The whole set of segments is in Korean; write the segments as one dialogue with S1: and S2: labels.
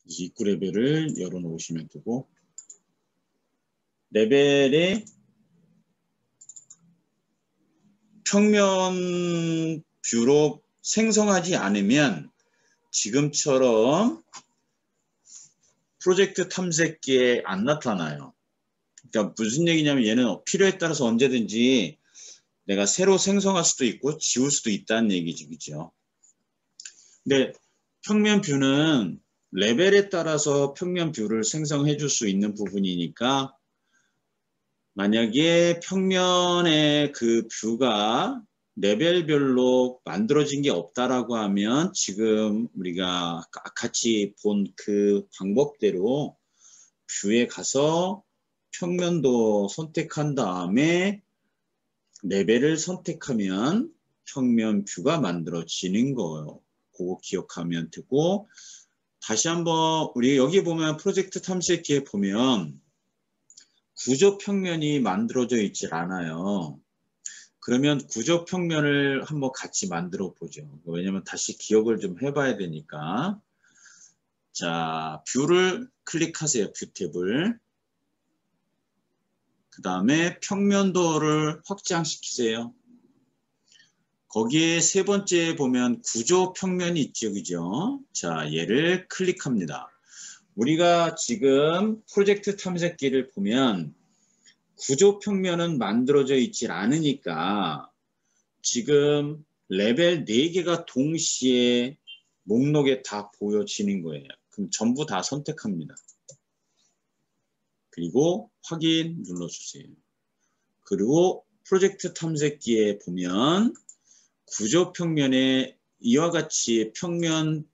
S1: 입구 레벨을 열어놓으시면 되고, 레벨에 평면 뷰로 생성하지 않으면 지금처럼 프로젝트 탐색기에 안 나타나요. 그러니까 무슨 얘기냐면 얘는 필요에 따라서 언제든지 내가 새로 생성할 수도 있고 지울 수도 있다는 얘기지, 그죠? 근데 평면 뷰는 레벨에 따라서 평면 뷰를 생성해 줄 수 있는 부분이니까 만약에 평면의 그 뷰가 레벨별로 만들어진 게 없다라고 하면 지금 우리가 같이 본 그 방법대로 뷰에 가서 평면도 선택한 다음에 레벨을 선택하면 평면 뷰가 만들어지는 거예요. 그거 기억하면 되고, 다시 한번 우리 여기 보면 프로젝트 탐색기에 보면 구조 평면이 만들어져 있질 않아요. 그러면 구조 평면을 한번 같이 만들어 보죠. 왜냐면 다시 기억을 좀 해봐야 되니까. 자, 뷰를 클릭하세요. 뷰 탭을. 그 다음에 평면도를 확장시키세요. 거기에 세 번째 보면 구조 평면이 있죠, 그죠? 자, 얘를 클릭합니다. 우리가 지금 프로젝트 탐색기를 보면 구조 평면은 만들어져 있질 않으니까 지금 레벨 4개가 동시에 목록에 다 보여지는 거예요. 그럼 전부 다 선택합니다. 그리고 확인 눌러주세요. 그리고 프로젝트 탐색기에 보면 구조 평면에 이와 같이 평면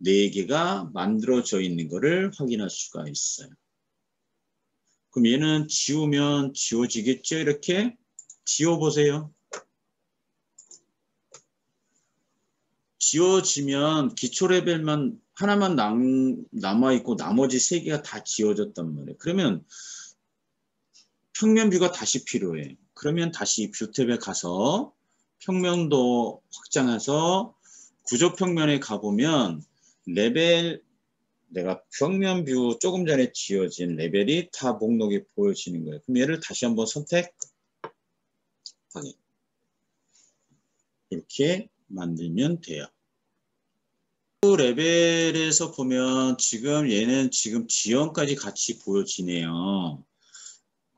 S1: 4개가 만들어져 있는 것을 확인할 수가 있어요. 그럼 얘는 지우면 지워지겠죠? 이렇게 지워보세요. 지워지면 기초 레벨만 하나만 남아있고 나머지 3개가 다 지워졌단 말이에요. 그러면 평면 뷰가 다시 필요해. 그러면 다시 뷰 탭에 가서 평면도 확장해서 구조 평면에 가보면 레벨, 내가 평면 뷰 조금 전에 지워진 레벨이 다 목록에 보여지는 거예요. 그럼 얘를 다시 한번 선택, 확인. 이렇게 만들면 돼요. 레벨에서 보면 지금 얘는 지금 지형까지 같이 보여지네요.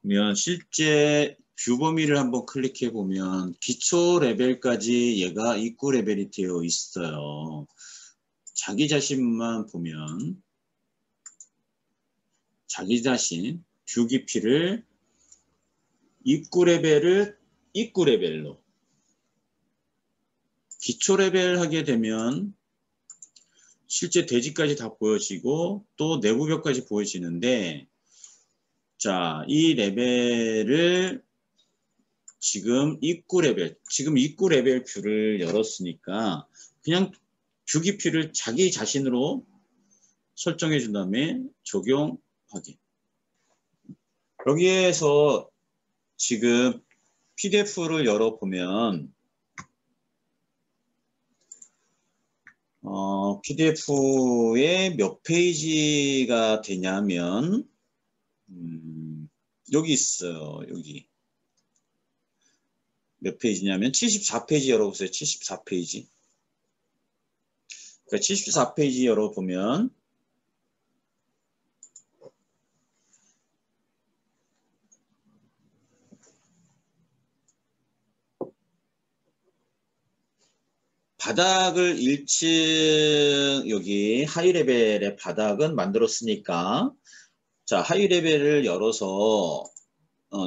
S1: 그러면 실제 뷰 범위를 한번 클릭해 보면 기초 레벨까지 얘가 입구 레벨이 되어 있어요. 자기 자신만 보면 자기 자신 뷰 깊이를 입구 레벨을 입구 레벨로 기초 레벨 하게 되면 실제 대지까지 다 보여지고 또 내부벽까지 보여지는데, 자, 이 레벨을 지금 입구 레벨 뷰를 열었으니까 그냥 뷰 깊이를 자기 자신으로 설정해 준 다음에 적용 확인. 여기에서 지금 PDF를 열어보면 PDF에 몇 페이지가 되냐면 여기 있어요. 여기 몇 페이지냐면 74페이지 열어보세요. 74페이지. 그러니까 74페이지 열어보면 바닥을 1층 여기 하이 레벨의 바닥은 만들었으니까, 자, 하이 레벨을 열어서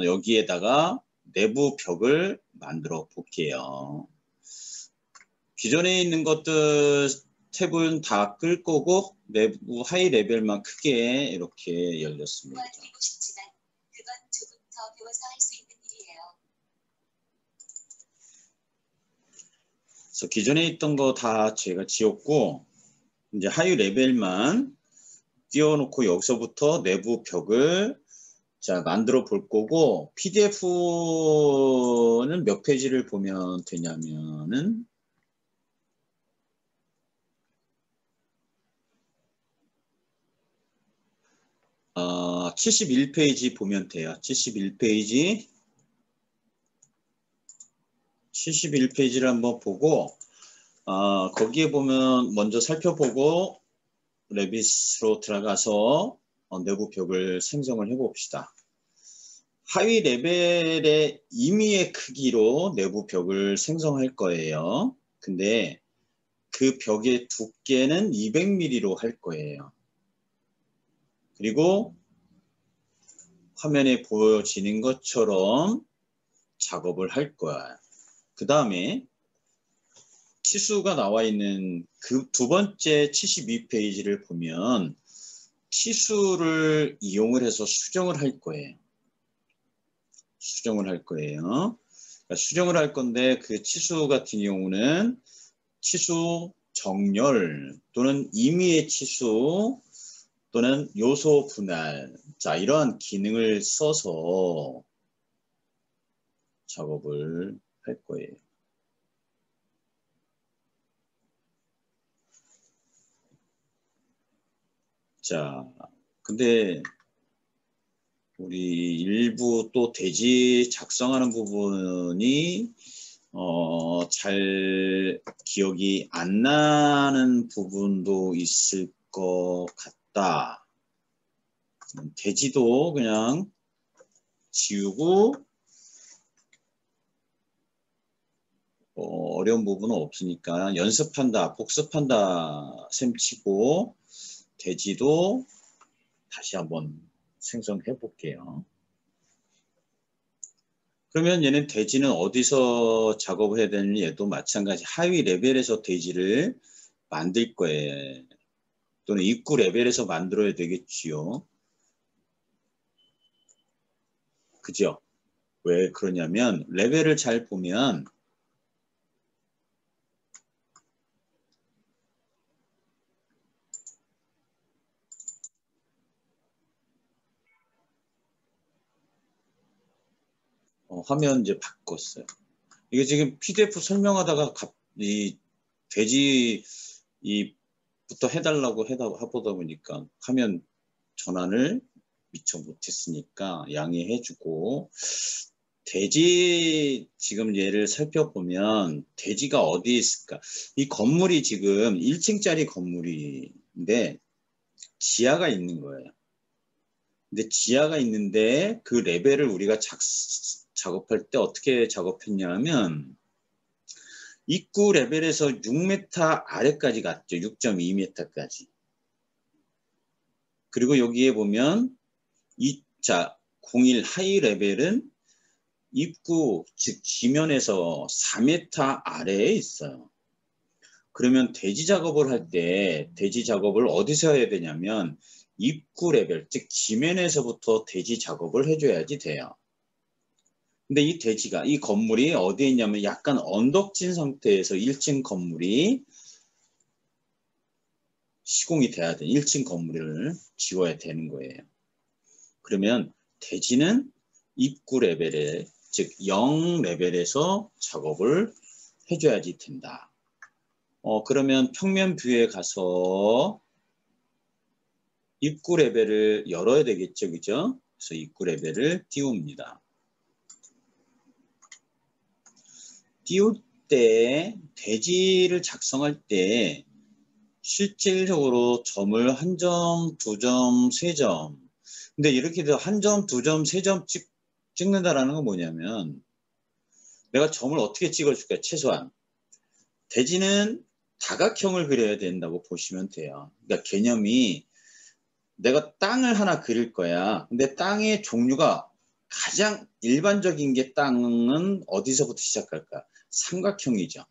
S1: 여기에다가 내부 벽을 만들어 볼게요. 기존에 있는 것들 탭은 다 끌 거고 내부 하이 레벨만 크게 이렇게 열렸습니다.
S2: 도와드리고 싶지만 그건 조금 더 배워서 할 수 있는 일이에요.
S1: 그래서 기존에 있던 거 다 제가 지웠고 이제 하이 레벨만 띄워놓고 여기서부터 내부 벽을 자 만들어 볼 거고, PDF는 몇 페이지를 보면 되냐면은 71페이지 보면 돼요. 71페이지. 71페이지를 한번 보고 거기에 보면 먼저 살펴보고 레빗으로 들어가서 내부 벽을 생성을 해봅시다. 하위 레벨의 임의의 크기로 내부 벽을 생성할 거예요. 근데 그 벽의 두께는 200mm로 할 거예요. 그리고 화면에 보여지는 것처럼 작업을 할 거야. 그 다음에 치수가 나와 있는 그 두 번째 72페이지를 보면 치수를 이용을 해서 수정을 할 거예요. 수정을 할 거예요. 그러니까 수정을 할 건데 그 치수 같은 경우는 치수 정렬 또는 임의의 치수 또는 요소 분할, 자 이러한 기능을 써서 작업을 할 거예요. 자, 근데 우리 일부 또 대지 작성하는 부분이 잘 기억이 안 나는 부분도 있을 것 같다. 대지도 그냥 지우고 어려운 부분은 없으니까 연습한다, 복습한다 셈 치고 대지도 다시 한번 생성해 볼게요. 그러면 얘는 대지는 어디서 작업을 해야 되느냐, 얘도 마찬가지 하위 레벨에서 대지를 만들 거예요. 또는 입구 레벨에서 만들어야 되겠지요. 그죠? 왜 그러냐면 레벨을 잘 보면 화면 이제 바꿨어요. 이게 지금 PDF 설명하다가 이 대지 부터 해달라고 해보다 보니까 화면 전환을 미처 못했으니까 양해해주고, 대지 지금 얘를 살펴보면 대지가 어디에 있을까? 이 건물이 지금 1층짜리 건물인데 지하가 있는 거예요. 근데 지하가 있는데 그 레벨을 우리가 작업할 때 어떻게 작업했냐면 입구 레벨에서 6m 아래까지 갔죠. 6.2m까지. 그리고 여기에 보면 01 하이 레벨은 입구, 즉 지면에서 4m 아래에 있어요. 그러면 대지 작업을 할 때 대지 작업을 어디서 해야 되냐면 입구 레벨, 즉 지면에서부터 대지 작업을 해줘야지 돼요. 근데 이 대지가, 이 건물이 어디에 있냐면 약간 언덕진 상태에서 1층 건물이 시공이 돼야 돼. 1층 건물을 지어야 되는 거예요. 그러면 대지는 입구 레벨에, 즉 0 레벨에서 작업을 해줘야지 된다. 그러면 평면 뷰에 가서 입구 레벨을 열어야 되겠죠, 그죠? 그래서 입구 레벨을 띄웁니다. 띄울 때 대지를 작성할 때 실질적으로 점을 1점, 2점, 3점. 근데 이렇게 해서 1점, 2점, 3점 찍는다라는 건 뭐냐면 내가 점을 어떻게 찍어줄까? 최소한 대지는 다각형을 그려야 된다고 보시면 돼요. 그러니까 개념이 내가 땅을 하나 그릴 거야. 근데 땅의 종류가 가장 일반적인 게 땅은 어디서부터 시작할까? 삼각형이죠.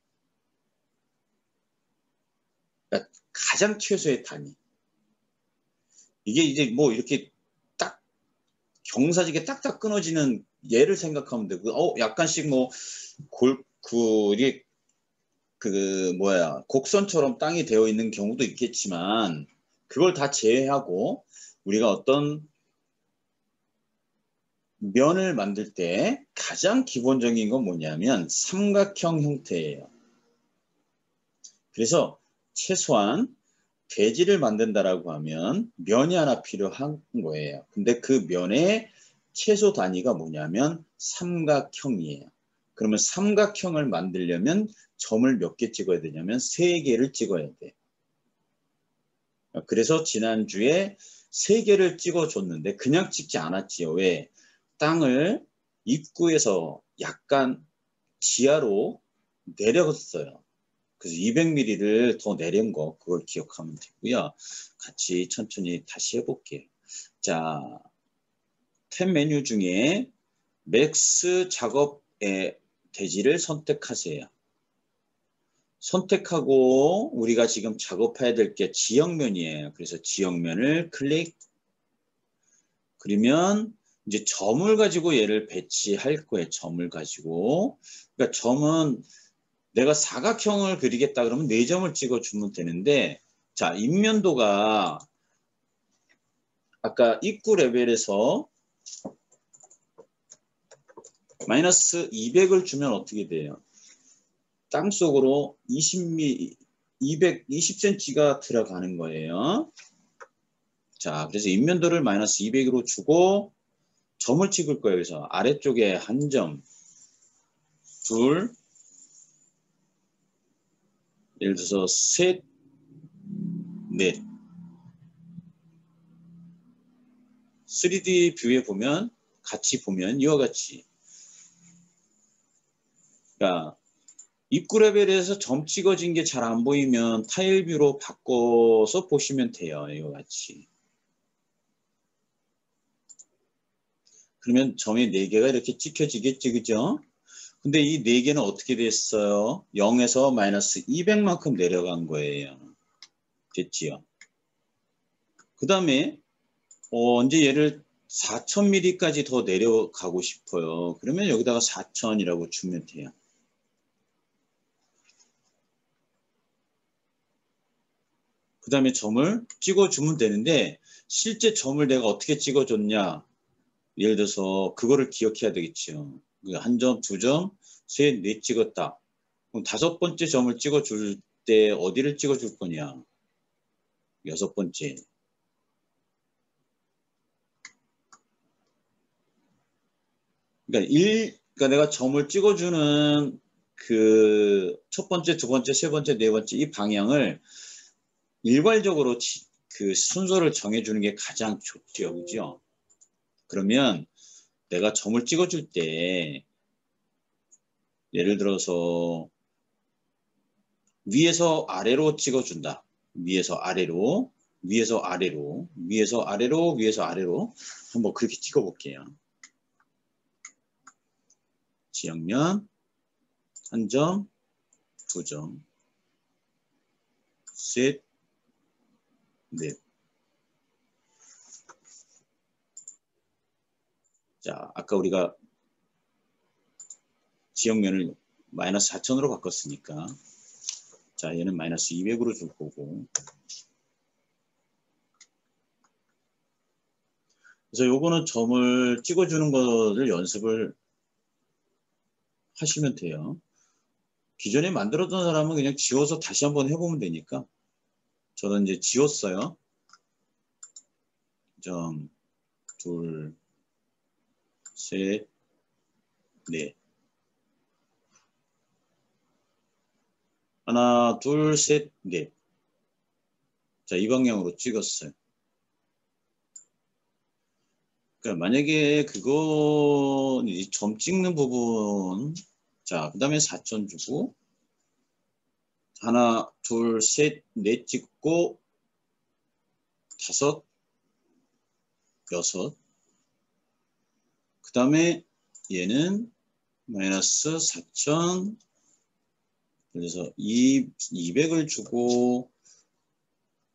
S1: 그러니까 가장 최소의 단위. 이게 이제 뭐 이렇게 딱 경사지게 딱딱 끊어지는 예를 생각하면 되고, 약간씩 뭐 이게 곡선처럼 땅이 되어 있는 경우도 있겠지만 그걸 다 제외하고 우리가 어떤 면을 만들 때 가장 기본적인 건 뭐냐면 삼각형 형태예요. 그래서 최소한 대지를 만든다라고 하면 면이 하나 필요한 거예요. 근데 그 면의 최소 단위가 뭐냐면 삼각형이에요. 그러면 삼각형을 만들려면 점을 몇 개 찍어야 되냐면 3개를 찍어야 돼. 그래서 지난주에 3개를 찍어줬는데 그냥 찍지 않았지요. 왜? 땅을 입구에서 약간 지하로 내렸어요. 그래서 200mm를 더 내린 거 그걸 기억하면 되고요. 같이 천천히 다시 해볼게요. 자, 탭 메뉴 중에 맥스 작업의 대지를 선택하세요. 선택하고 우리가 지금 작업해야 될 게 지역면이에요. 그래서 지역면을 클릭. 그러면 이제 점을 가지고 얘를 배치할 거예요. 점을 가지고. 그러니까 점은 내가 사각형을 그리겠다 그러면 4점을 찍어주면 되는데, 자, 인면도가 아까 입구 레벨에서 마이너스 200을 주면 어떻게 돼요? 땅속으로 220cm가 들어가는 거예요. 자, 그래서 인면도를 마이너스 200으로 주고 점을 찍을 거예요. 그래서 아래쪽에 한 점, 둘, 예를 들어서 셋, 넷. 3D 뷰에 보면 같이 보면 이와 같이, 그러니까 입구 레벨에서 점 찍어진 게 잘 안 보이면 타일 뷰로 바꿔서 보시면 돼요. 이와 같이. 그러면 점이 4개가 이렇게 찍혀지겠지, 그죠? 근데 이 4개는 어떻게 됐어요? 0에서 마이너스 200만큼 내려간 거예요. 됐지요? 그 다음에 이제 얘를 4000mm까지 더 내려가고 싶어요. 그러면 여기다가 4000이라고 주면 돼요. 그 다음에 점을 찍어주면 되는데 실제 점을 내가 어떻게 찍어줬냐. 예를 들어서 그거를 기억해야 되겠죠. 한 점, 2점, 셋, 넷 찍었다. 그럼 5번째 점을 찍어줄 때 어디를 찍어줄 거냐. 6번째. 그러니까 내가 점을 찍어주는 그 첫 번째, 두 번째, 세 번째, 네 번째 이 방향을 일괄적으로 그 순서를 정해주는 게 가장 좋죠. 그죠? 그러면 내가 점을 찍어줄 때 예를 들어서 위에서 아래로 찍어준다. 위에서 아래로, 위에서 아래로, 위에서 아래로, 위에서 아래로 한번 그렇게 찍어볼게요. 지역면 한 점, 2점, 셋, 넷. 자, 아까 우리가 지역면을 마이너스 4000으로 바꿨으니까 자, 얘는 마이너스 200으로 줄 거고. 그래서 요거는 점을 찍어주는 거를 연습을 하시면 돼요. 기존에 만들었던 사람은 그냥 지워서 다시 한번 해보면 되니까. 저는 이제 지웠어요. 점, 둘, 셋, 넷. 하나, 둘, 셋, 넷. 자, 이 방향으로 찍었어요. 그러니까 만약에 그거 점 찍는 부분, 자, 그 다음에 4천 주고 하나, 둘, 셋, 넷 찍고 5, 6. 그 다음에 얘는 마이너스 4천. 그래서 200을 주고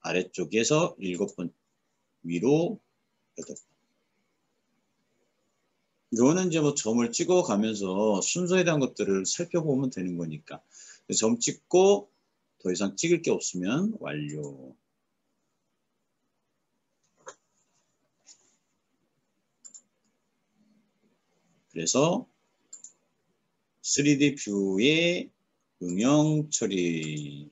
S1: 아래쪽에서 7번 위로 8번. 이거는 이제 뭐 점을 찍어 가면서 순서에 대한 것들을 살펴보면 되는 거니까. 점 찍고 더 이상 찍을 게 없으면 완료. 그래서 3D 뷰의 응용 처리.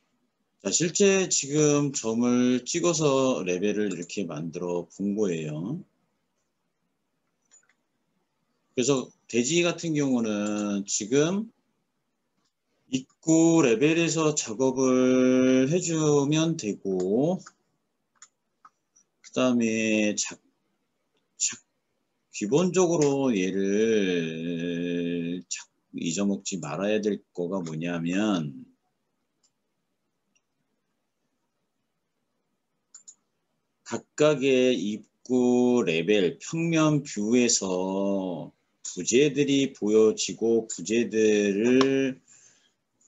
S1: 자, 실제 지금 점을 찍어서 레벨을 이렇게 만들어 본 거예요. 그래서 대지 같은 경우는 지금 입구 레벨에서 작업을 해주면 되고, 그 다음에 기본적으로 얘를 잊어먹지 말아야 될 거가 뭐냐면, 각각의 입구 레벨 평면 뷰에서 부재들이 보여지고 부재들을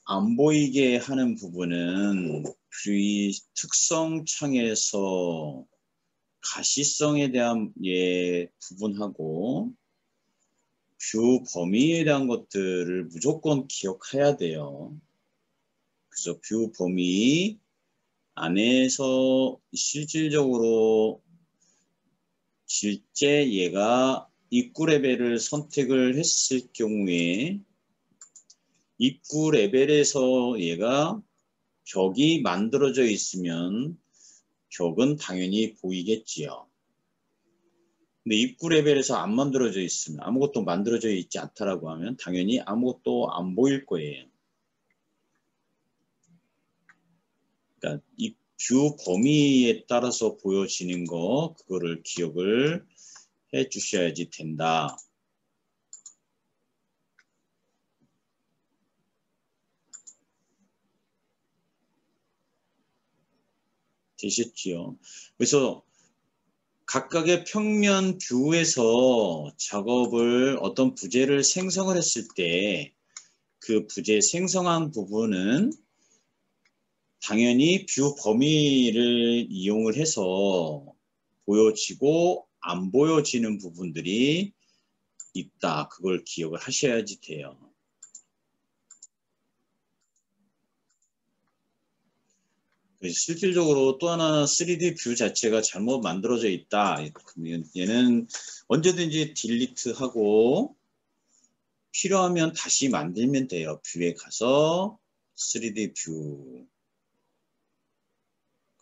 S1: 안 보이게 하는 부분은 뷰의 특성 창에서 가시성에 대한 부분하고 뷰 범위에 대한 것들을 무조건 기억해야 돼요. 그래서 뷰 범위 안에서 실질적으로 실제 얘가 입구 레벨을 선택을 했을 경우에 입구 레벨에서 얘가 벽이 만들어져 있으면 벽은 당연히 보이겠지요. 근데 입구 레벨에서 안 만들어져 있으면 아무것도 만들어져 있지 않다라고 하면 당연히 아무것도 안 보일 거예요. 그러니까 이 뷰 범위에 따라서 보여지는 거 그거를 기억을 해 주셔야지 된다. 되셨지요? 그래서 각각의 평면 뷰에서 작업을 어떤 부재를 생성을 했을 때 그 부재 생성한 부분은 당연히 뷰 범위를 이용을 해서 보여지고 안 보여지는 부분들이 있다. 그걸 기억을 하셔야지 돼요. 그래서 실질적으로 또 하나 3D 뷰 자체가 잘못 만들어져 있다. 그러면 얘는 언제든지 딜리트하고 필요하면 다시 만들면 돼요. 뷰에 가서 3D 뷰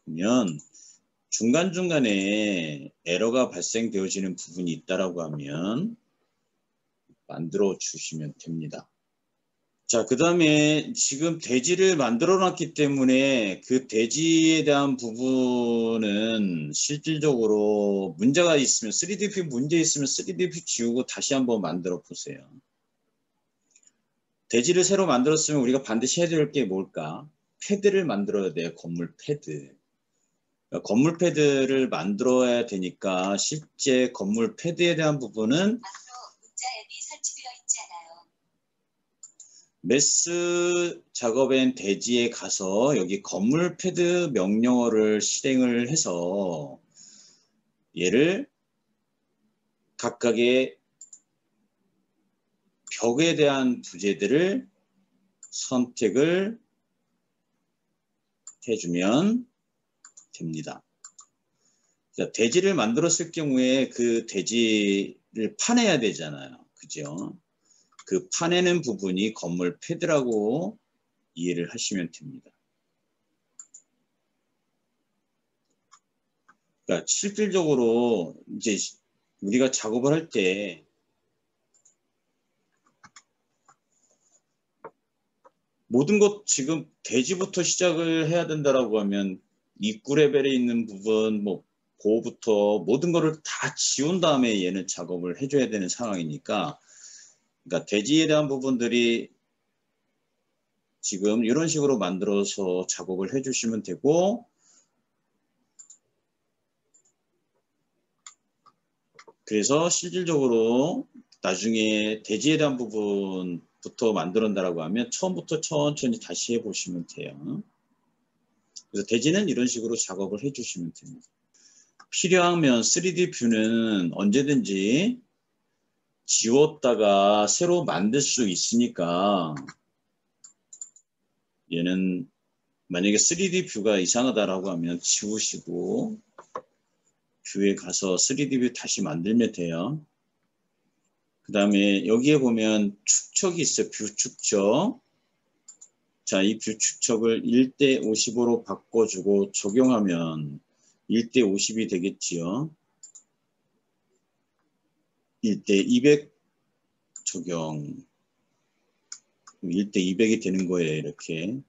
S1: 그러면 중간중간에 에러가 발생되어지는 부분이 있다라고 하면 만들어 주시면 됩니다. 자, 그 다음에 지금 대지를 만들어 놨기 때문에 그 대지에 대한 부분은 실질적으로 문제가 있으면 3D 뷰 문제 있으면 3D 뷰 지우고 다시 한번 만들어 보세요. 대지를 새로 만들었으면 우리가 반드시 해야 될 게 뭘까? 패드를 만들어야 돼요. 건물 패드. 건물 패드를 만들어야 되니까 실제 건물 패드에 대한 부분은
S2: 앞으로 문자 앱이 설치되어 있지 않아요.
S1: 메스 작업엔 대지에 가서 여기 건물 패드 명령어를 실행을 해서 얘를 각각의 벽에 대한 부재들을 선택을 해주면 됩니다. 자, 대지를 만들었을 경우에 그 대지를 파내야 되잖아요. 그죠? 그 파내는 부분이 건물 패드라고 이해를 하시면 됩니다. 그러니까 실질적으로 이제 우리가 작업을 할 때 모든 것 지금 대지부터 시작을 해야 된다라고 하면 입구 레벨에 있는 부분 뭐 고부터 모든 거를 다 지운 다음에 얘는 작업을 해줘야 되는 상황이니까 그러니까 대지에 대한 부분들이 지금 이런 식으로 만들어서 작업을 해주시면 되고 그래서 실질적으로 나중에 대지에 대한 부분부터 만들었다라고 하면 처음부터 천천히 다시 해보시면 돼요. 그래서 대지는 이런 식으로 작업을 해주시면 됩니다. 필요하면 3D 뷰는 언제든지 지웠다가 새로 만들 수 있으니까 얘는 만약에 3D 뷰가 이상하다라고 하면 지우시고 뷰에 가서 3D 뷰 다시 만들면 돼요. 그 다음에 여기에 보면 축척이 있어요. 뷰 축척. 자, 이 뷰 축척을 1대 55로 바꿔주고 적용하면 1대 50이 되겠지요. 1대 200 적용. 1대 200이 되는 거예요. 이렇게.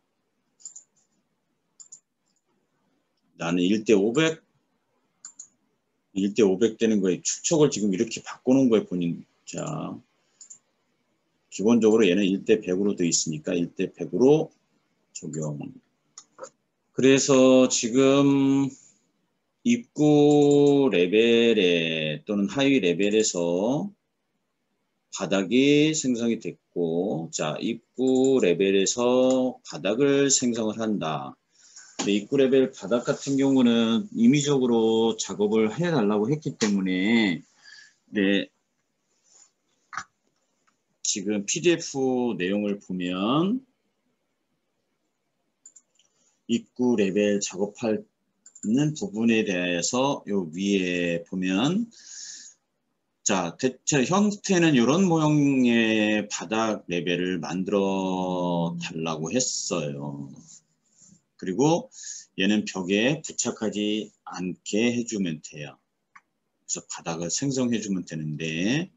S1: 나는 1대 500. 1대 500 되는 거예요. 축척을 지금 이렇게 바꾸는 거예요. 본인. 자, 기본적으로 얘는 1대 100으로 되어 있으니까 1대 100으로 적용. 그래서 지금 입구 레벨에 또는 하위 레벨에서 바닥이 생성이 됐고, 자, 입구 레벨에서 바닥을 생성을 한다. 근데 입구 레벨 바닥 같은 경우는 임의적으로 작업을 해달라고 했기 때문에, 네, 지금 PDF 내용을 보면 입구 레벨 작업하는 부분에 대해서 요 위에 보면, 자, 대체 형태는 이런 모형의 바닥 레벨을 만들어 달라고 했어요. 그리고 얘는 벽에 부착하지 않게 해주면 돼요. 그래서 바닥을 생성해주면 되는데,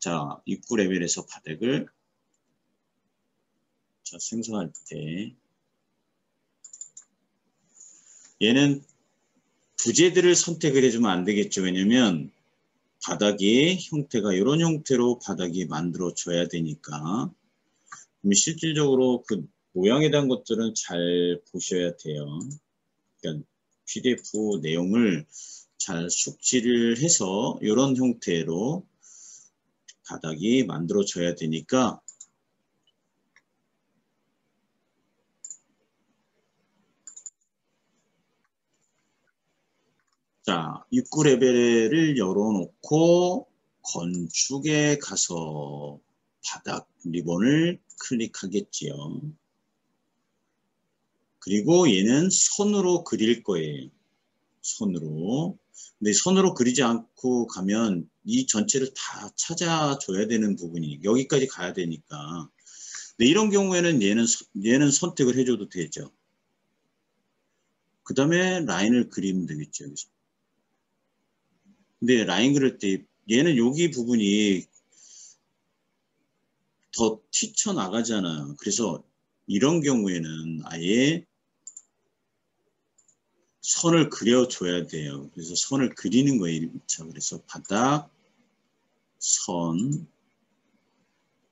S1: 자, 입구 레벨에서 바닥을 자, 생성할 때 얘는 부재들을 선택을 해주면 안 되겠죠. 왜냐면 바닥이 형태가 이런 형태로 바닥이 만들어져야 되니까. 그럼 실질적으로 그 모양에 대한 것들은 잘 보셔야 돼요. 그러니까 PDF 내용을 잘 숙지를 해서 이런 형태로 바닥이 만들어져야 되니까 자, 입구 레벨을 열어놓고 건축에 가서 바닥 리본을 클릭하겠지요. 그리고 얘는 손으로 그릴 거예요. 손으로. 근데 손으로 그리지 않고 가면 이 전체를 다 찾아줘야 되는 부분이 여기까지 가야 되니까. 근데 이런 경우에는 얘는 선택을 해줘도 되죠. 그 다음에 라인을 그리면 되겠죠. 여기서. 근데 라인 그릴 때 얘는 여기 부분이 더 튀쳐나가잖아요. 그래서 이런 경우에는 아예 선을 그려줘야 돼요. 그래서 선을 그리는 거예요. 자, 그래서 바닥, 선.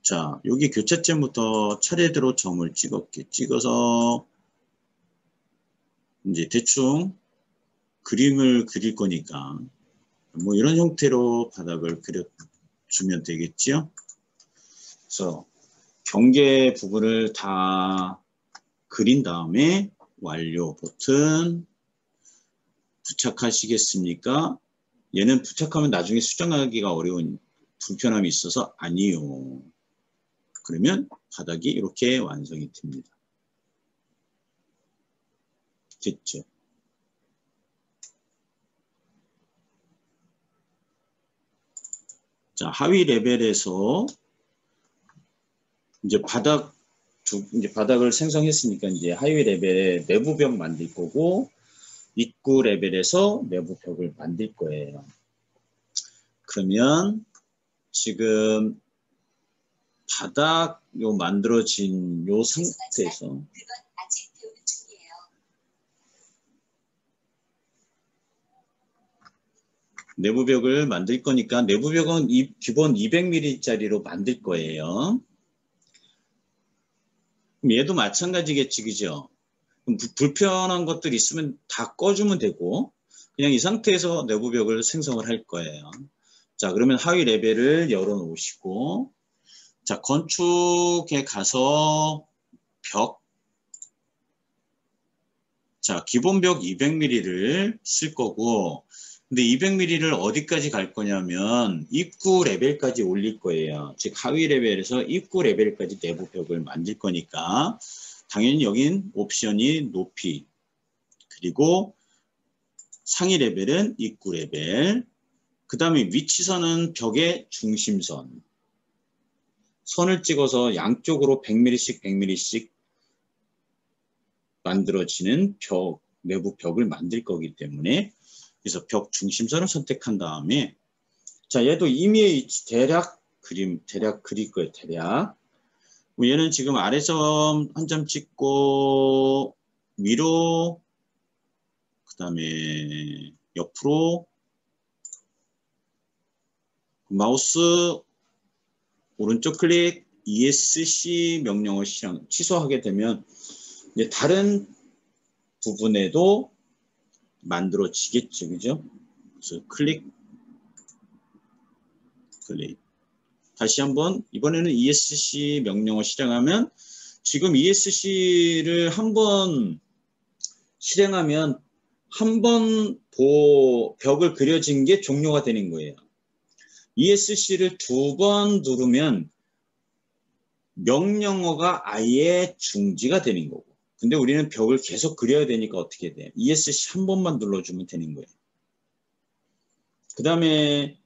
S1: 자, 여기 교차점부터 차례대로 점을 찍어서 이제 대충 그림을 그릴 거니까 뭐 이런 형태로 바닥을 그려주면 되겠지요. 그래서 경계 부분을 다 그린 다음에 완료 버튼 부착하시겠습니까? 얘는 부착하면 나중에 수정하기가 어려운 불편함이 있어서 아니요. 그러면 바닥이 이렇게 완성이 됩니다. 됐죠? 자, 하위 레벨에서 이제 바닥을 생성했으니까 이제 하위 레벨에 내부 벽 만들 거고 입구 레벨에서 내부 벽을 만들 거예요. 그러면 지금 바닥 요 만들어진 요 상태에서
S2: 그건 아직 배우는 중이에요.
S1: 내부 벽을 만들 거니까 내부 벽은 기본 200mm짜리로 만들 거예요. 그럼 얘도 마찬가지겠지, 그죠? 그럼 불편한 것들 있으면 다 꺼주면 되고 그냥 이 상태에서 내부 벽을 생성을 할 거예요. 자, 그러면 하위 레벨을 열어 놓으시고 자, 건축에 가서 벽 자, 기본 벽 200mm를 쓸 거고 근데 200mm를 어디까지 갈 거냐면 입구 레벨까지 올릴 거예요. 즉 하위 레벨에서 입구 레벨까지 내부 벽을 만들 거니까 당연히 여긴 옵션이 높이 그리고 상위 레벨은 입구 레벨 그 다음에 위치선은 벽의 중심선 선을 찍어서 양쪽으로 100mm씩 100mm씩 만들어지는 내부 벽을 만들 거기 때문에 그래서 벽 중심선을 선택한 다음에 자, 얘도 임의의 위치 대략 그릴 거예요. 대략. 얘는 지금 아래점 한 점 찍고 위로 그 다음에 옆으로 마우스 오른쪽 클릭 ESC 명령어 실행 취소하게 되면 이제 다른 부분에도 만들어지겠죠. 그죠? 그래서 클릭 다시 한번 이번에는 ESC 명령어 실행하면 지금 ESC를 한번 실행하면 한 번 벽을 그려진 게 종료가 되는 거예요. ESC를 2번 누르면 명령어가 아예 중지가 되는 거고 근데 우리는 벽을 계속 그려야 되니까 어떻게 돼? ESC 한 번만 눌러주면 되는 거예요. 그 다음에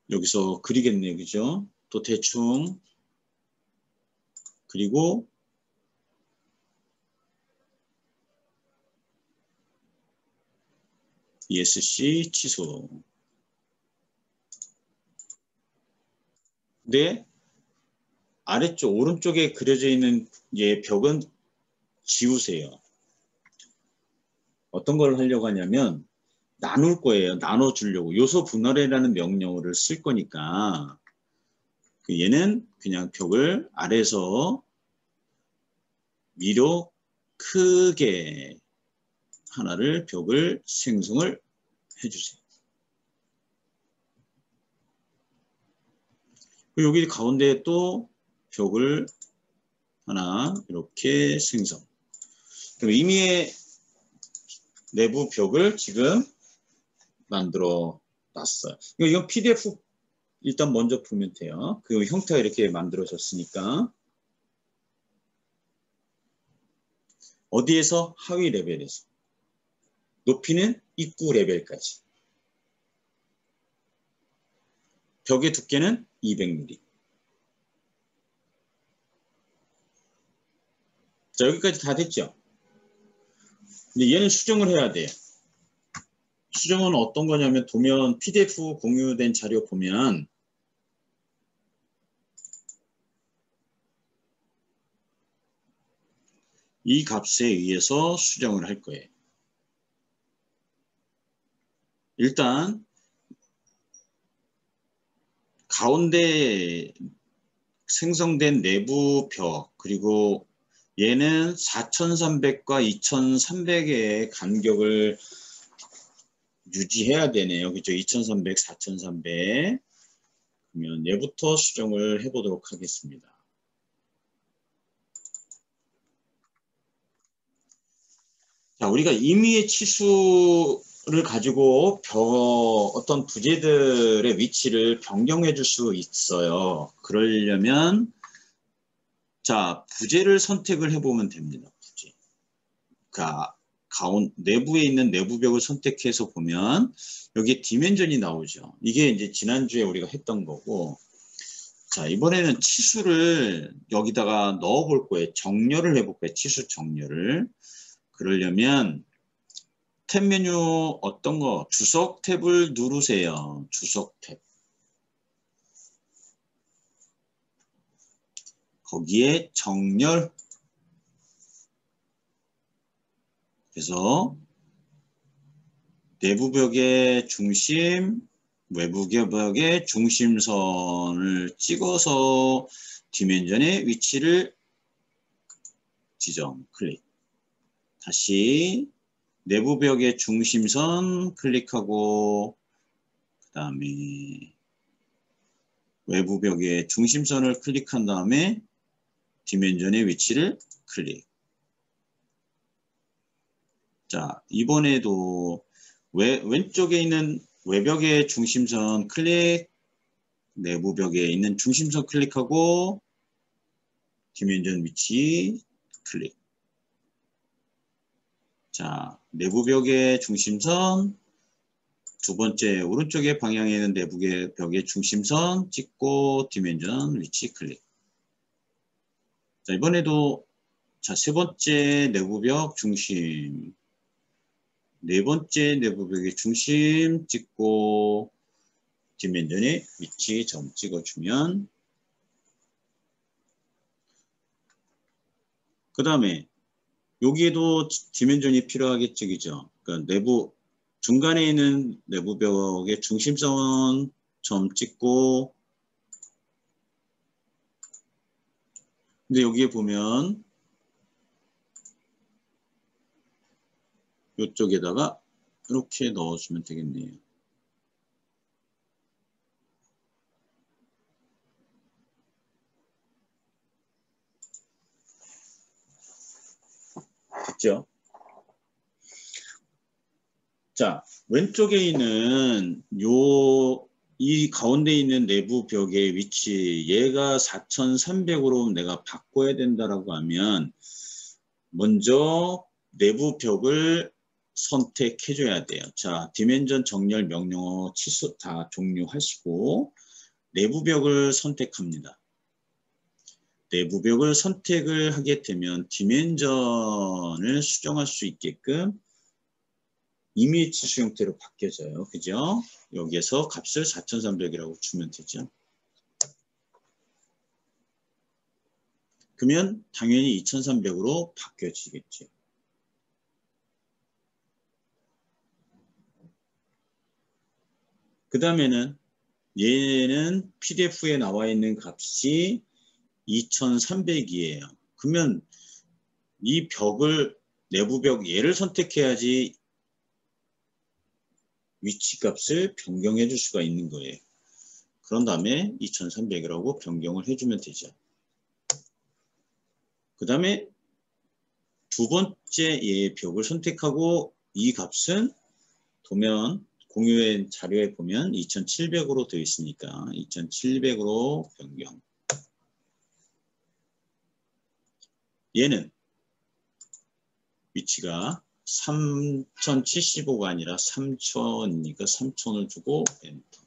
S1: 여기서 그리겠네요. 그죠? 또 대충 그리고 ESC 취소. 근데 아래쪽 오른쪽에 그려져 있는 벽은 지우세요. 어떤 걸 하려고 하냐면 나눌 거예요. 나눠주려고. 요소 분할이라는 명령어를 쓸 거니까 얘는 그냥 벽을 아래에서 위로 크게 하나를 벽을 생성을 해주세요. 여기 가운데에 또 벽을 하나 이렇게 생성. 그럼 임의의 내부 벽을 지금 만들어 놨어요. 이건 PDF 일단 먼저 보면 돼요. 그 형태가 이렇게 만들어졌으니까 어디에서? 하위 레벨에서. 높이는 입구 레벨까지. 벽의 두께는 200mm. 자, 여기까지 다 됐죠? 근데 얘는 수정을 해야 돼요. 수정은 어떤 거냐면 도면 PDF 공유된 자료 보면 이 값에 의해서 수정을 할 거예요. 일단 가운데 생성된 내부 벽 그리고 얘는 4300과 2300의 간격을 유지해야 되네요. 그죠? 2300, 4300. 그러면 얘부터 수정을 해보도록 하겠습니다. 자, 우리가 임의의 치수를 가지고 어떤 부재들의 위치를 변경해 줄 수 있어요. 그러려면 자, 부재를 선택을 해보면 됩니다. 부재. 그러니까 내부에 있는 내부벽을 선택해서 보면 여기에 디멘전이 나오죠. 이게 이제 지난주에 우리가 했던 거고 자, 이번에는 치수를 여기다가 넣어 볼 거예요. 정렬을 해볼 거예요. 치수 정렬을. 그러려면 탭 메뉴 어떤 거? 주석 탭을 누르세요. 주석 탭. 거기에 정렬. 그래서 내부벽의 중심, 외부벽의 중심선을 찍어서 디멘전의 위치를 지정, 클릭. 다시 내부벽의 중심선 클릭하고 그 다음에 외부벽의 중심선을 클릭한 다음에 디멘전의 위치를 클릭. 자, 이번에도 왼쪽에 있는 외벽의 중심선 클릭, 내부벽에 있는 중심선 클릭하고 디멘전 위치 클릭. 자, 내부벽의 중심선, 두 번째 오른쪽에 방향에 있는 내부벽의 중심선 찍고 디멘전 위치 클릭. 자, 이번에도 자, 세 번째 내부벽 중심, 네 번째 내부벽의 중심 찍고 디멘전의 위치 점 찍어주면, 그 다음에 여기에도 디멘전이 필요하겠죠, 그죠? 그러니까 내부 중간에 있는 내부벽의 중심선 점 찍고, 근데 여기에 보면 이쪽에다가 이렇게 넣어주면 되겠네요. 됐죠? 자, 왼쪽에 있는 이 가운데 있는 내부 벽의 위치, 얘가 4300으로 내가 바꿔야 된다라고 하면 먼저 내부 벽을 선택해줘야 돼요. 자, 디멘전 정렬 명령어 취소 다 종료하시고 내부 벽을 선택합니다. 내부 벽을 선택을 하게 되면 디멘전을 수정할 수 있게끔 이미지 수 형태로 바뀌어져요. 그죠? 여기에서 값을 4300이라고 주면 되죠. 그러면 당연히 2300으로 바뀌어지겠죠. 그 다음에는 얘는 PDF에 나와 있는 값이 2300이에요. 그러면 이 벽을 내부 벽 얘를 선택해야지 위치 값을 변경해 줄 수가 있는 거예요. 그런 다음에 2300이라고 변경을 해주면 되죠. 그 다음에 두 번째 얘의 벽을 선택하고 이 값은 도면 공유의 자료에 보면 2700으로 되어 있으니까 2700으로 변경. 얘는 위치가 3075가 아니라 3000이니까 3000을 주고 엔터.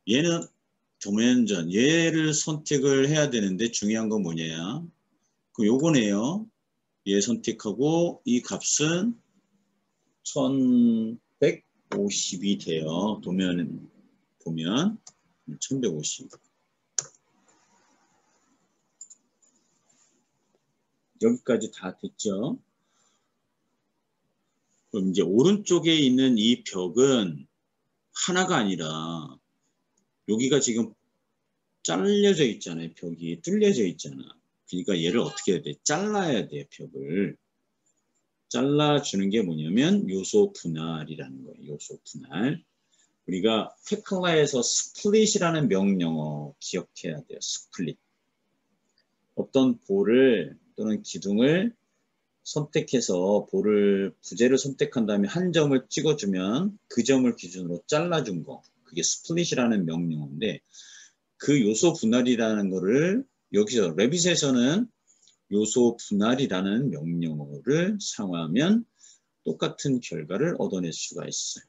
S1: 얘는 도면전 얘를 선택을 해야 되는데 중요한 건 뭐냐? 그 요거네요. 얘 선택하고 이 값은 1150이 돼요. 도면 보면 1150. 여기까지 다 됐죠. 그럼 이제 오른쪽에 있는 이 벽은 하나가 아니라 여기가 지금 잘려져 있잖아요. 벽이 뚫려져 있잖아. 그러니까 얘를 어떻게 해야 돼? 잘라야 돼, 벽을. 잘라주는 게 뭐냐면 요소 분할이라는 거예요. 요소 분할. 우리가 테클라에서 스플릿이라는 명령어 기억해야 돼요. 스플릿. 어떤 볼을 또는 기둥을 선택해서 부재를 선택한 다음에 한 점을 찍어주면 그 점을 기준으로 잘라준 거. 그게 스플릿이라는 명령어인데 그 요소 분할이라는 거를 여기서 레빗에서는 요소 분할이라는 명령어를 사용하면 똑같은 결과를 얻어낼 수가 있어요.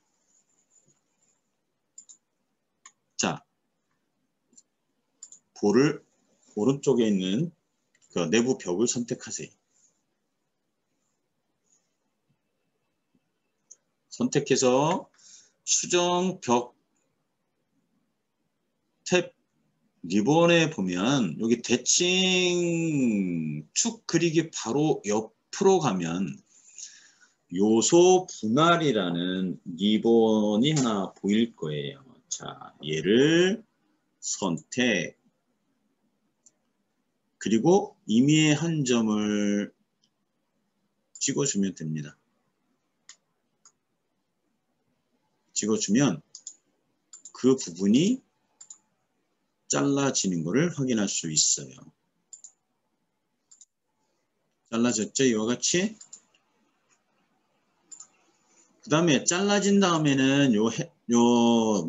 S1: 자, 볼을 오른쪽에 있는 그 내부 벽을 선택하세요. 선택해서 수정 벽 탭 리본에 보면 여기 대칭 축 그리기 바로 옆으로 가면 요소 분할이라는 리본이 하나 보일 거예요. 자, 얘를 선택. 그리고 임의의 한 점을 찍어주면 됩니다. 찍어주면 그 부분이 잘라지는 것을 확인할 수 있어요. 잘라졌죠? 이와 같이. 그 다음에 잘라진 다음에는 요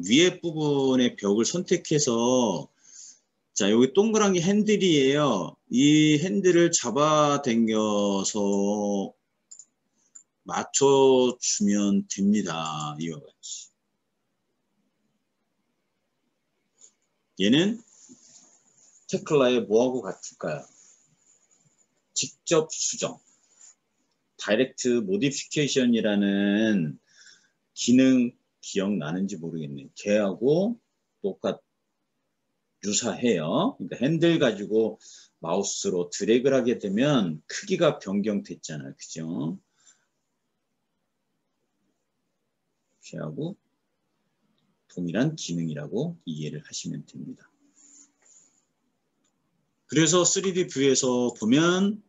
S1: 위에 부분의 벽을 선택해서 자, 여기 동그란 게 핸들이에요. 이 핸들을 잡아 당겨서 맞춰주면 됩니다. 이와 같이. 얘는 테클라의 뭐하고 같을까요? 직접 수정. 다이렉트 모디피케이션이라는 기능 기억나는지 모르겠네요. 걔하고 유사해요. 그러니까 핸들 가지고 마우스로 드래그를 하게 되면 크기가 변경됐잖아요. 그죠? 걔하고 동일한 기능이라고 이해를 하시면 됩니다. 그래서 3D 뷰에서 보면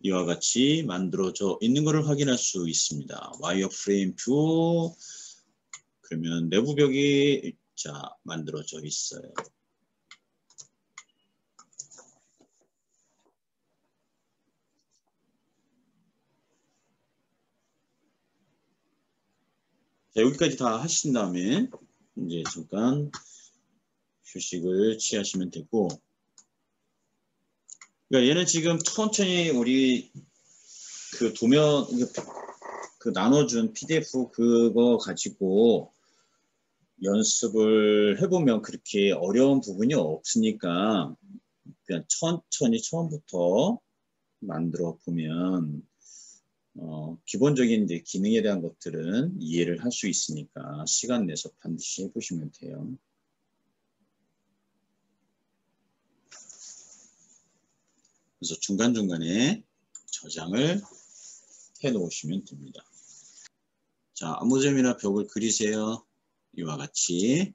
S1: 이와 같이 만들어져 있는 것을 확인할 수 있습니다. 와이어프레임 뷰 그러면 내부 벽이 만들어져 있어요. 자, 여기까지 다 하신 다음에 이제 잠깐 휴식을 취하시면 되고, 그러니까 얘는 지금 천천히 우리 그 도면 그 나눠준 PDF 그거 가지고 연습을 해보면 그렇게 어려운 부분이 없으니까 그냥 천천히 처음부터 만들어 보면 기본적인 이제 기능에 대한 것들은 이해를 할 수 있으니까 시간 내서 반드시 해보시면 돼요. 그래서 중간중간에 저장을 해 놓으시면 됩니다. 자, 아무 점이나 벽을 그리세요. 이와 같이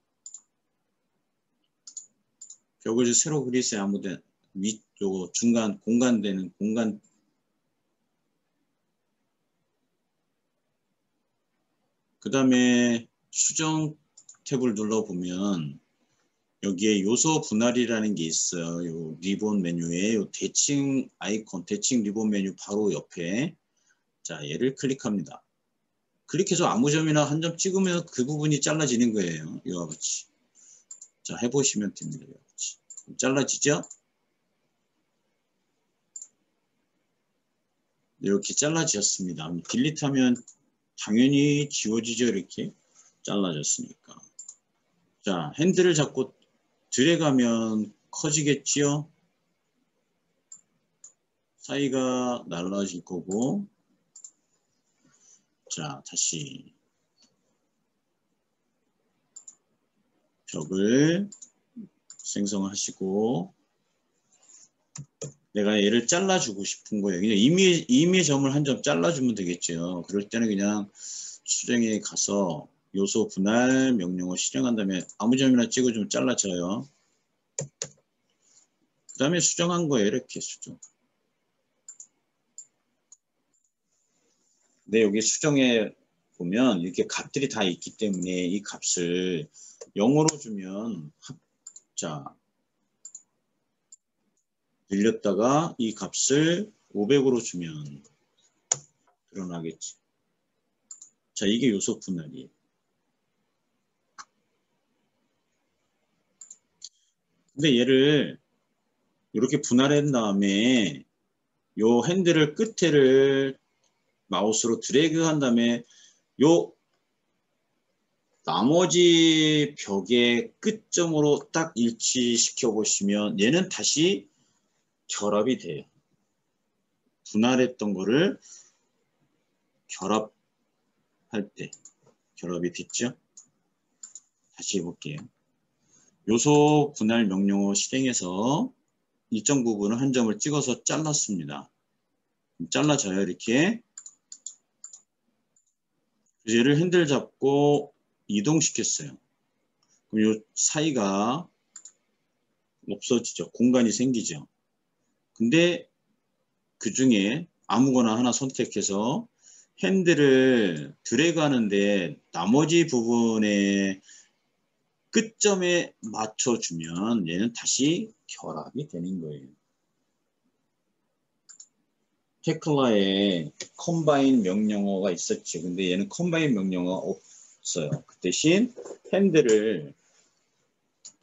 S1: 벽을 새로 그리세요. 아무데 위쪽 중간 공간되는 공간 그 다음에 수정 탭을 눌러보면 여기에 요소 분할이라는 게 있어요. 요 리본 메뉴에 요 대칭 아이콘, 대칭 리본 메뉴 바로 옆에 자 얘를 클릭합니다. 클릭해서 아무 점이나 한 점 찍으면 그 부분이 잘라지는 거예요. 이와 같이. 자 해보시면 됩니다. 이와 같이. 잘라지죠? 이렇게 잘라졌습니다. 딜리트하면 당연히 지워지죠. 이렇게 잘라졌으니까. 자 핸들을 잡고 드래그하면 커지겠지요. 사이가 날라질 거고. 자 다시 벽을 생성하시고 내가 얘를 잘라주고 싶은 거예요. 그냥 임의의 점을 한 점 잘라주면 되겠죠. 그럴 때는 그냥 수정에 가서 요소 분할 명령어 실행한 다음에 아무 점이나 찍어주면 잘라져요. 그 다음에 수정한 거예요. 이렇게 수정. 근데 여기 수정에 보면 이렇게 값들이 다 있기 때문에 이 값을 0으로 주면 자 늘렸다가 이 값을 500으로 주면 드러나겠지. 자 이게 요소 분할이에요. 근데 얘를 이렇게 분할한 다음에 요 핸들을 끝에를 마우스로 드래그 한 다음에 요 나머지 벽의 끝점으로 딱 일치시켜 보시면 얘는 다시 결합이 돼요. 분할했던 거를 결합할 때 결합이 됐죠? 다시 해볼게요. 요소 분할 명령어 실행해서 일정 부분을 한 점을 찍어서 잘랐습니다. 잘라져요. 이렇게. 그래서 얘를 핸들 잡고 이동시켰어요. 그럼 이 사이가 없어지죠. 공간이 생기죠. 근데 그 중에 아무거나 하나 선택해서 핸들을 드래그 하는데 나머지 부분에 끝점에 맞춰주면 얘는 다시 결합이 되는 거예요. 테클라에 컴바인 명령어가 있었지. 근데 얘는 컴바인 명령어가 없어요. 그 대신 핸들을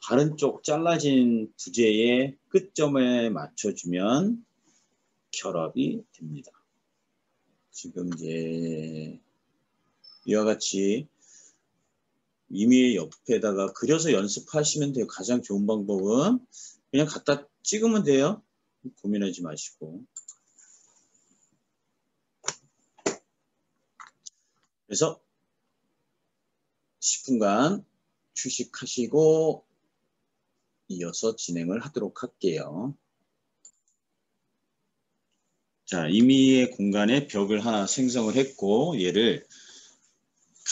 S1: 다른 쪽 잘라진 부재의 끝점에 맞춰주면 결합이 됩니다. 지금 이제 이와 같이 임의 옆에다가 그려서 연습하시면 돼요. 가장 좋은 방법은 그냥 갖다 찍으면 돼요. 고민하지 마시고. 그래서 10분간 휴식하시고 이어서 진행을 하도록 할게요. 자, 임의의 공간에 벽을 하나 생성을 했고 얘를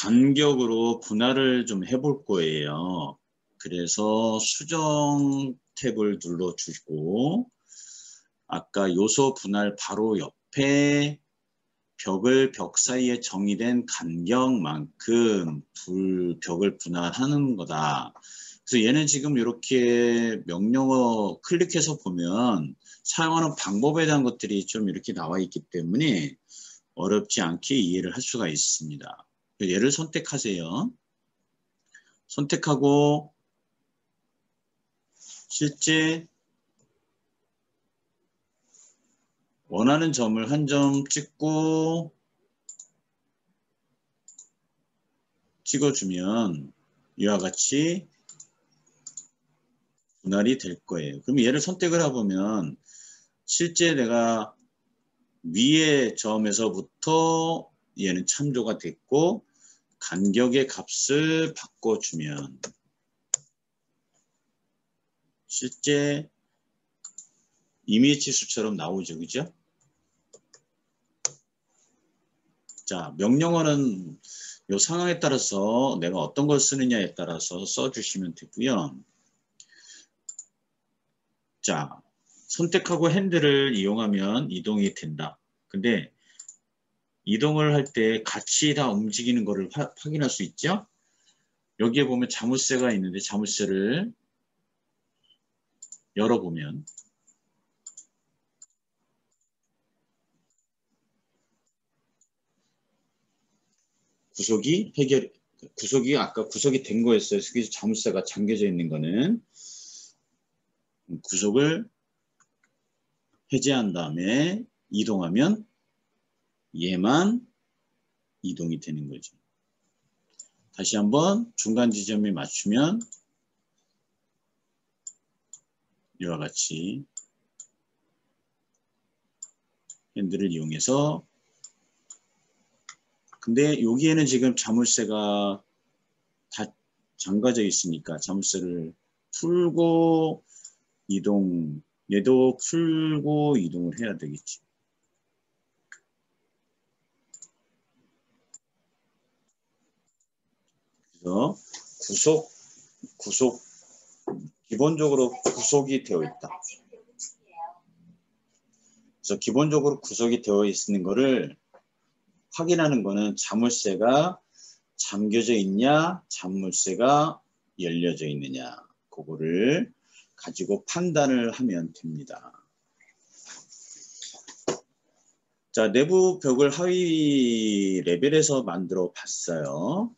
S1: 간격으로 분할을 좀 해볼 거예요. 그래서 수정 탭을 눌러주고 아까 요소 분할 바로 옆에 벽을 벽 사이에 정의된 간격만큼 벽을 분할하는 거다. 그래서 얘는 지금 이렇게 명령어 클릭해서 보면 사용하는 방법에 대한 것들이 좀 이렇게 나와 있기 때문에 어렵지 않게 이해를 할 수가 있습니다. 얘를 선택하세요. 선택하고 실제 원하는 점을 한 점 찍고 찍어주면 이와 같이 분할이 될 거예요. 그럼 얘를 선택을 해보면 실제 내가 위의 점에서부터 얘는 참조가 됐고 간격의 값을 바꿔주면 실제 이미지 치수처럼 나오죠. 그죠? 자, 명령어는 이 상황에 따라서 내가 어떤 걸 쓰느냐에 따라서 써주시면 되고요. 자, 선택하고 핸들을 이용하면 이동이 된다. 근데 이동을 할 때 같이 다 움직이는 것을 확인할 수 있죠? 여기에 보면 자물쇠가 있는데 자물쇠를 열어보면 구속이 아까 구속이 된 거였어요. 그래서 자물쇠가 잠겨져 있는 거는 구속을 해제한 다음에 이동하면 얘만 이동이 되는 거죠. 다시 한번 중간 지점에 맞추면 이와 같이 핸들을 이용해서 근데 여기에는 지금 자물쇠가 다 잠가져 있으니까 자물쇠를 풀고 이동, 얘도 풀고 이동을 해야 되겠지. 그래서 구속, 기본적으로 구속이 되어 있다. 그래서 기본적으로 구속이 되어 있는 거를 확인하는 거는 자물쇠가 잠겨져 있냐, 자물쇠가 열려져 있느냐, 그거를 가지고 판단을 하면 됩니다. 자, 내부 벽을 하위 레벨에서 만들어 봤어요.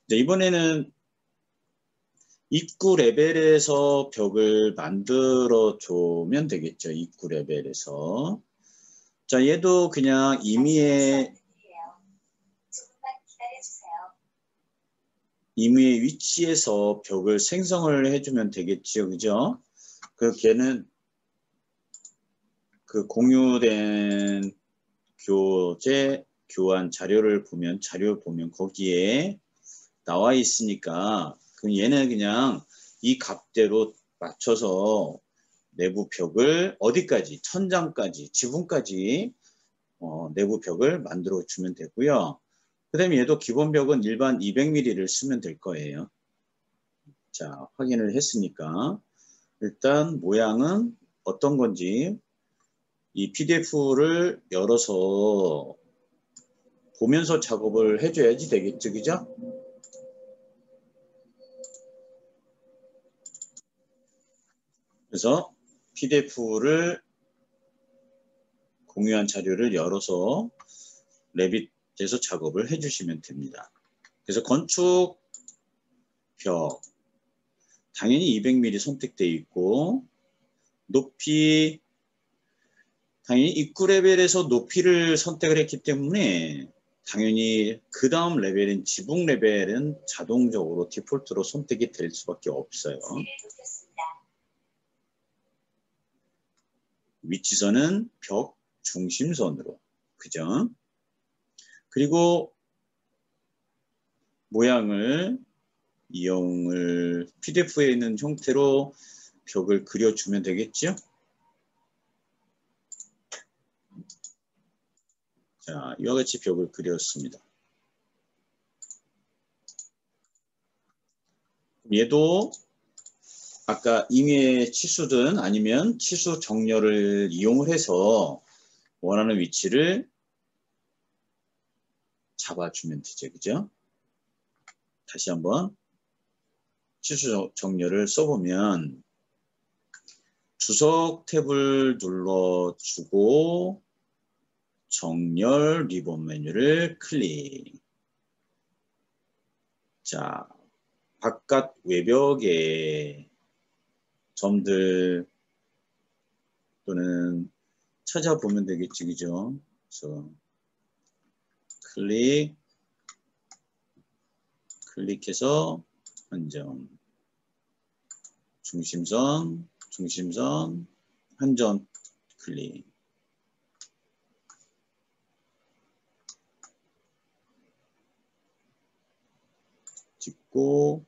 S1: 자, 이번에는 입구 레벨에서 벽을 만들어 주면 되겠죠. 입구 레벨에서. 자, 얘도 그냥 임의의 위치에서 벽을 생성을 해주면 되겠죠. 그죠? 그 걔는 그 공유된 교환 자료를 보면 거기에 나와 있으니까 얘는 그냥 이 값대로 맞춰서 내부 벽을 어디까지 천장까지 지붕까지 내부 벽을 만들어 주면 되고요. 그 다음에 얘도 기본 벽은 일반 200mm를 쓰면 될 거예요. 자, 확인을 했으니까 일단 모양은 어떤 건지 이 PDF를 열어서 보면서 작업을 해줘야지 되겠죠. 그죠? 그래서 PDF를 공유한 자료를 열어서 레빗에서 작업을 해주시면 됩니다. 그래서 건축 벽 당연히 200mm 선택되어 있고 높이 당연히 입구 레벨에서 높이를 선택을 했기 때문에 당연히 그 다음 레벨인 지붕 레벨은 자동적으로 디폴트로 선택이 될 수밖에 없어요. 위치선은 벽 중심선으로. 그죠? 그리고 모양을 PDF에 있는 형태로 벽을 그려주면 되겠죠? 자, 이와 같이 벽을 그렸습니다. 얘도 아까 임의의 치수든 아니면 치수 정렬을 이용을 해서 원하는 위치를 잡아주면 되죠. 그죠? 다시 한번 치수 정렬을 써보면 주석 탭을 눌러주고 정렬 리본 메뉴를 클릭. 자, 바깥 외벽에 점들 또는 찾아보면 되겠지, 그죠? 그래서 클릭해서 한 점, 중심선, 한 점 클릭. 찍고,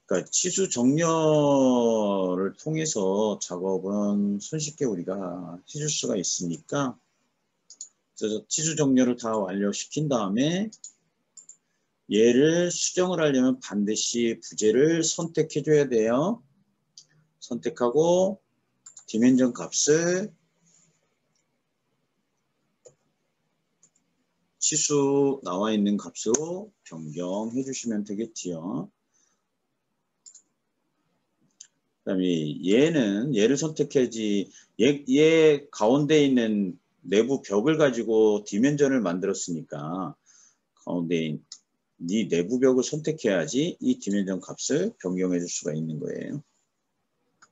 S1: 그러니까 치수 정렬을 통해서 작업은 손쉽게 우리가 해줄 수가 있으니까, 그래서 치수 정렬을 다 완료시킨 다음에 얘를 수정을 하려면 반드시 부재를 선택해 줘야 돼요. 선택하고 디멘전 값을 치수 나와 있는 값으로 변경해 주시면 되겠지요. 그 다음에 얘를 선택해야지. 얘 가운데 있는 내부 벽을 가지고 디멘전을 만들었으니까 가운데 이 내부 벽을 선택해야지 이 디멘전 값을 변경해 줄 수가 있는 거예요.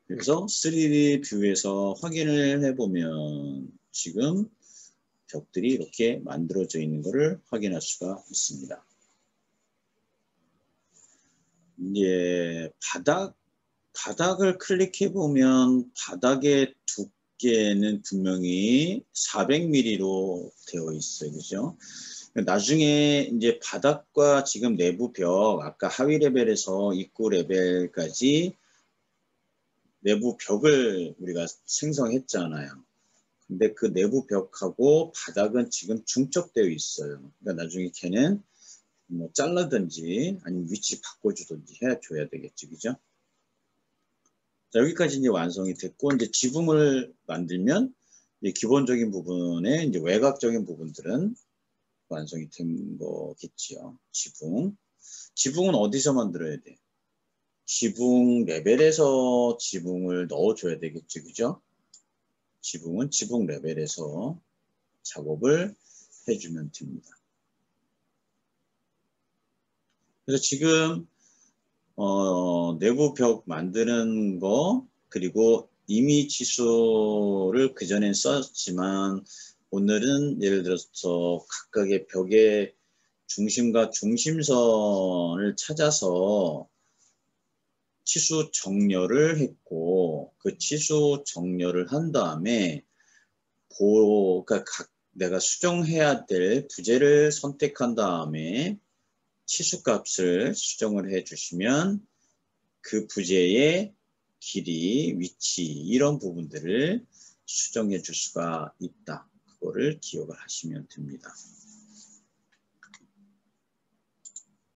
S1: 그래서 3D 뷰에서 확인을 해보면 지금 벽들이 이렇게 만들어져 있는 것을 확인할 수가 있습니다. 이제 바닥을 클릭해 보면 바닥의 두께는 분명히 400mm로 되어 있어요. 그죠? 나중에 이제 바닥과 지금 내부 벽, 아까 하위 레벨에서 입구 레벨까지 내부 벽을 우리가 생성했잖아요. 근데 그 내부 벽하고 바닥은 지금 중첩되어 있어요. 그러니까 나중에 걔는 뭐 잘라든지 아니면 위치 바꿔주든지 해줘야 되겠지, 그죠? 자, 여기까지 이제 완성이 됐고, 이제 지붕을 만들면 이제 기본적인 부분에 이제 외곽적인 부분들은 완성이 된 거겠지요. 지붕은 어디서 만들어야 돼? 지붕 레벨에서 지붕을 넣어줘야 되겠죠, 그죠? 지붕은 지붕 레벨에서 작업을 해주면 됩니다. 그래서 지금 내부 벽 만드는 거 그리고 임의 치수를 그전엔 썼지만 오늘은 예를 들어서 각각의 벽의 중심과 중심선을 찾아서 치수 정렬을 했고 그 치수 정렬을 한 다음에 그러니까 내가 수정해야 될 부재를 선택한 다음에 치수값을 수정을 해 주시면 그 부재의 길이, 위치 이런 부분들을 수정해 줄 수가 있다. 그거를 기억을 하시면 됩니다.